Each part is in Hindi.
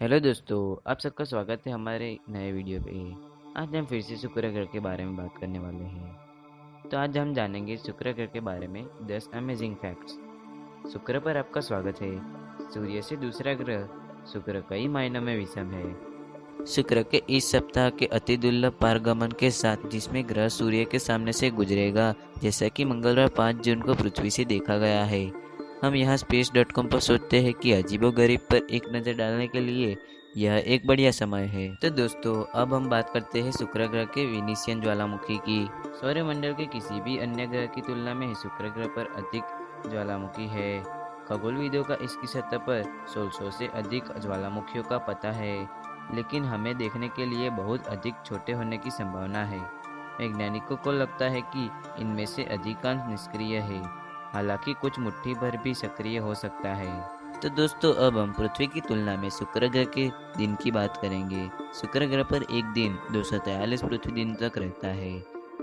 हेलो दोस्तों, आप सबका स्वागत है हमारे नए वीडियो पे। आज हम फिर से शुक्र ग्रह के बारे में बात करने वाले हैं। तो आज हम जानेंगे शुक्र ग्रह के बारे में 10 अमेजिंग फैक्ट्स। शुक्र पर आपका स्वागत है। सूर्य से दूसरा ग्रह शुक्र कई मायनों में विषम है। शुक्र के इस सप्ताह के अति दुर्लभ पारगमन के साथ जिसमें ग्रह सूर्य के सामने से गुजरेगा, जैसा कि मंगलवार 5 जून को पृथ्वी से देखा गया है। हम यहाँ space.com पर सोचते हैं कि अजीबोगरीब पर एक नज़र डालने के लिए यह एक बढ़िया समय है। तो दोस्तों, अब हम बात करते हैं शुक्र ग्रह के विनिसियन ज्वालामुखी की। सौरमंडल के किसी भी अन्य ग्रह की तुलना में शुक्र ग्रह पर अधिक ज्वालामुखी है। खगोलविदों का इसकी सतह पर 1600 से अधिक ज्वालामुखियों का पता है, लेकिन हमें देखने के लिए बहुत अधिक छोटे होने की संभावना है। वैज्ञानिकों को लगता है कि इनमें से अधिकांश निष्क्रिय है, हालांकि कुछ मुट्ठी भर भी सक्रिय हो सकता है। तो दोस्तों, अब हम पृथ्वी की तुलना में शुक्र ग्रह के दिन की बात करेंगे। शुक्र ग्रह पर एक दिन 243 पृथ्वी दिन तक रहता है,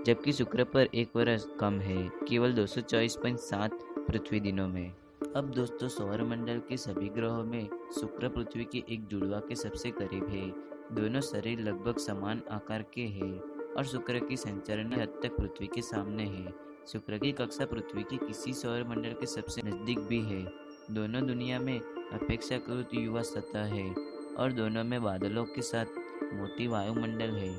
जबकि शुक्र पर एक वर्ष कम है, केवल 224.7 पृथ्वी दिनों में। अब दोस्तों, सौरमंडल के सभी ग्रहों में शुक्र पृथ्वी के एक जुड़वा के सबसे करीब है। दोनों शरीर लगभग समान आकार के हैं और शुक्र की संचरण हद तक पृथ्वी के सामने है। शुक्र की कक्षा पृथ्वी के किसी सौरमंडल के सबसे नजदीक भी है। दोनों दुनिया में अपेक्षाकृत युवा सतह है और दोनों में बादलों के साथ मोटी वायुमंडल है।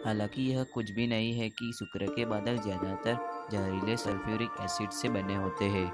हालांकि यह कुछ भी नहीं है कि शुक्र के बादल ज्यादातर जहरीले सल्फ्यूरिक एसिड से बने होते हैं।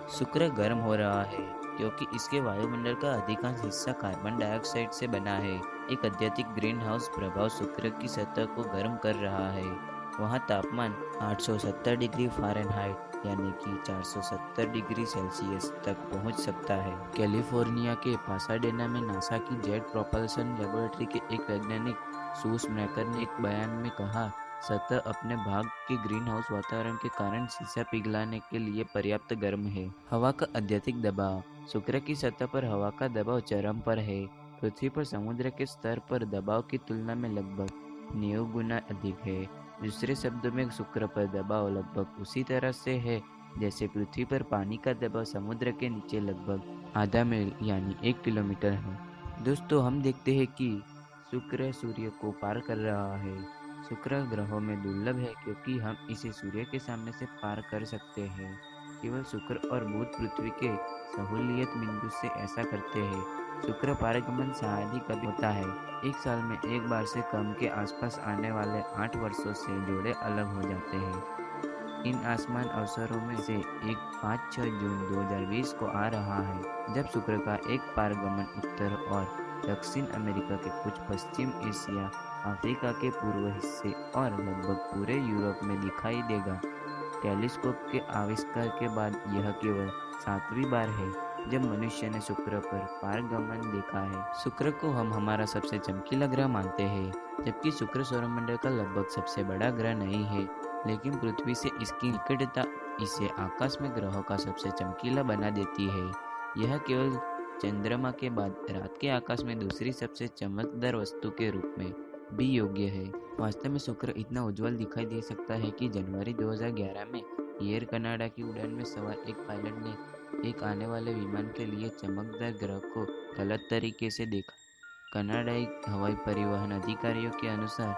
शुक्र गर्म हो रहा है क्योंकि इसके वायुमंडल का अधिकांश हिस्सा कार्बन डाइऑक्साइड से बना है। एक अत्यधिक ग्रीन हाउस प्रभाव शुक्र की सतह को गर्म कर रहा है। वहाँ तापमान 870 डिग्री फ़ारेनहाइट यानी कि 470 डिग्री सेल्सियस तक पहुँच सकता है। कैलिफोर्निया के पासाडेना में नासा की जेट प्रोपल्शन लेबोरेटरी के एक वैज्ञानिक सूस मैकर ने एक बयान में कहा, सतह अपने भाग के ग्रीन हाउस वातावरण के कारण शीशा पिघलाने के लिए पर्याप्त गर्म है। हवा का अत्यधिक दबाव। शुक्र की सतह पर हवा का दबाव चरम पर है। पृथ्वी पर समुद्र के स्तर पर दबाव की तुलना में लगभग 90 गुना अधिक है। दूसरे शब्दों में शुक्र पर दबाव लगभग उसी तरह से है जैसे पृथ्वी पर पानी का दबाव समुद्र के नीचे लगभग आधा मील यानी 1 किलोमीटर है। दोस्तों, हम देखते हैं कि शुक्र सूर्य को पार कर रहा है। शुक्र ग्रहों में दुर्लभ है क्योंकि हम इसे सूर्य के सामने से पार कर सकते हैं। केवल शुक्र और बुध पृथ्वी के सहूलियत बिंदु से ऐसा करते हैं। शुक्र पारगमन शायद ही कभी होता है। एक साल में एक बार से कम के आसपास आने वाले 8 वर्षों से जोड़े अलग हो जाते हैं। इन आसमान अवसरों में से एक 5-6 जून 2020 को आ रहा है, जब शुक्र का एक पारगमन उत्तर और दक्षिण अमेरिका के कुछ पश्चिम एशिया, अफ्रीका के पूर्व हिस्से और लगभग पूरे यूरोप में दिखाई देगा। टेलीस्कोप के आविष्कार के बाद यह केवल 7वीं बार है जब मनुष्य ने शुक्र पर पारगमन देखा है। शुक्र को हम हमारा सबसे चमकीला ग्रह मानते हैं, जबकि शुक्र सौरमंडल का लगभग सबसे बड़ा ग्रह नहीं है, लेकिन पृथ्वी से इसकी निकटता इसे आकाश में ग्रहों का सबसे चमकीला बना देती है। यह केवल चंद्रमा के बाद रात के आकाश में दूसरी सबसे चमकदार वस्तु के रूप में भी योग्य है। वास्तव में शुक्र इतना उज्जवल दिखाई दे सकता है कि जनवरी 2011 में एयर कनाडा की उड़ान में सवार एक पायलट ने एक आने वाले विमान के लिए चमकदार ग्रह को गलत तरीके से देखा। कनाडाई हवाई परिवहन अधिकारियों के अनुसार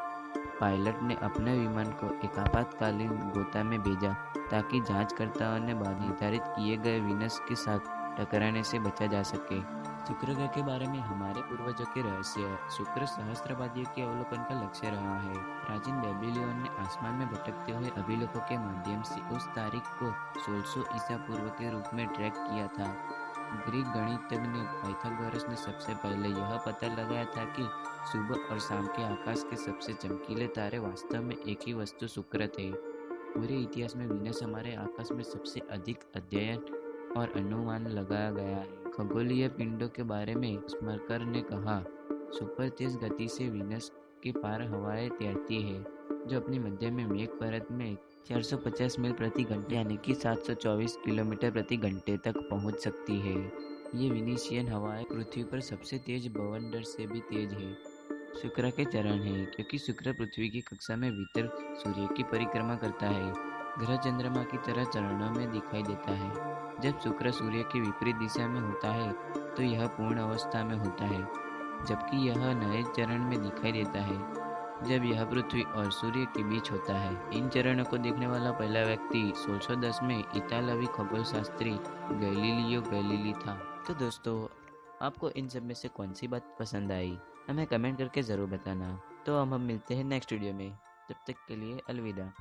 पायलट ने अपने विमान को एक आपातकालीन गोता में भेजा ताकि जांचकर्ताओं ने बाद निर्धारित किए गए विनस के साथ टकराने से बचा जा सके। शुक्र ग्रह के बारे में हमारे पूर्वजों के रहस्य। शुक्र सहस्त्रवादियों के अवलोकन का लक्ष्य रहा है। प्राचीन बेबीलोन ने आसमान में भटकते हुए अभिलेखों के माध्यम से उस तारीख को 1600 ईसा पूर्व के रूप में ट्रैक किया था। ग्रीक गणितज्ञ पाइथागोरस ने सबसे पहले यह पता लगाया था कि सुबह और शाम के आकाश के सबसे चमकीले तारे वास्तव में एक ही वस्तु शुक्र थे। पूरे इतिहास में वीनस हमारे आकाश में सबसे अधिक अध्ययन और अनुमान लगाया गया है। खगोलीय पिंडों के बारे में स्मरकर ने कहा, सुपर तेज गति से वीनस के पार हवाएं तैरती है, जो अपनी मध्य में मेघ परत में 450 मील प्रति घंटे यानी कि 724 किलोमीटर प्रति घंटे तक पहुंच सकती है। ये विनीशियन हवाएं पृथ्वी पर सबसे तेज बवंडर से भी तेज है। शुक्र के चरण है क्योंकि शुक्र पृथ्वी की कक्षा में भीतर सूर्य की परिक्रमा करता है। ग्रह चंद्रमा की तरह चरणों में दिखाई देता है। जब शुक्र सूर्य के विपरीत दिशा में होता है तो यह पूर्ण अवस्था में होता है। जबकि यह नए चरण में दिखाई देता है जब यह पृथ्वी और सूर्य के बीच होता है। इन चरणों को देखने वाला पहला व्यक्ति 1610 में इतालवी खगोलशास्त्री गैलीलियो गैलीली था। तो दोस्तों, आपको इन सब में से कौन सी बात पसंद आई, हमें कमेंट करके ज़रूर बताना। तो हम मिलते हैं नेक्स्ट वीडियो में। तब तक के लिए अलविदा।